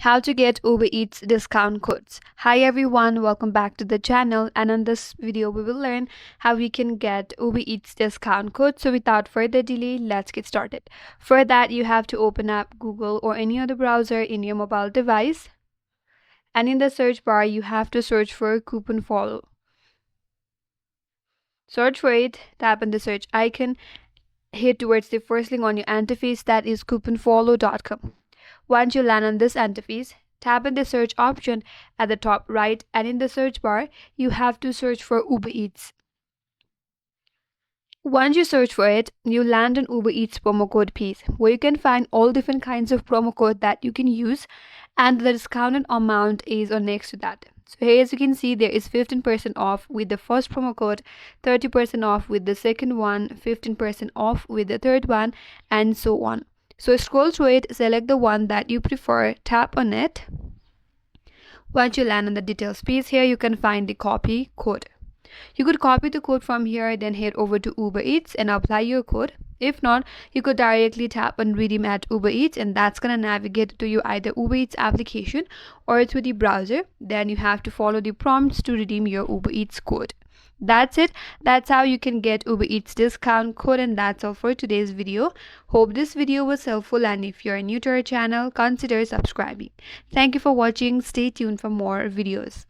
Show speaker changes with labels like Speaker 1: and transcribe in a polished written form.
Speaker 1: How to get Uber Eats discount codes. Hi everyone, welcome back to the channel, and in this video we will learn how we can get Uber Eats discount code. So without further delay, let's get started. For that, you have to open up Google or any other browser in your mobile device, and in the search bar you have to search for CouponFollow. Search for it, tap on the search icon, head towards the first link on your interface, that is couponfollow.com. Once you land on this interface, tap on the search option at the top right, and in the search bar, you have to search for Uber Eats. Once you search for it, you land on Uber Eats promo code page, where you can find all different kinds of promo code that you can use, and the discounted amount is on next to that. So here, as you can see, there is 15% off with the first promo code, 30% off with the second one, 15% off with the third one, and so on. So scroll through it, select the one that you prefer, tap on it. Once you land on the details page, here you can find the copy code. You could copy the code from here, then head over to Uber Eats and apply your code. If not, you could directly tap on redeem at Uber Eats, and that's gonna navigate to you either Uber Eats application or through the browser. Then you have to follow the prompts to redeem your Uber Eats code. That's it. That's how you can get Uber Eats discount code, and that's all for today's video. Hope this video was helpful, and if you're new to our channel, consider subscribing. Thank you for watching. Stay tuned for more videos.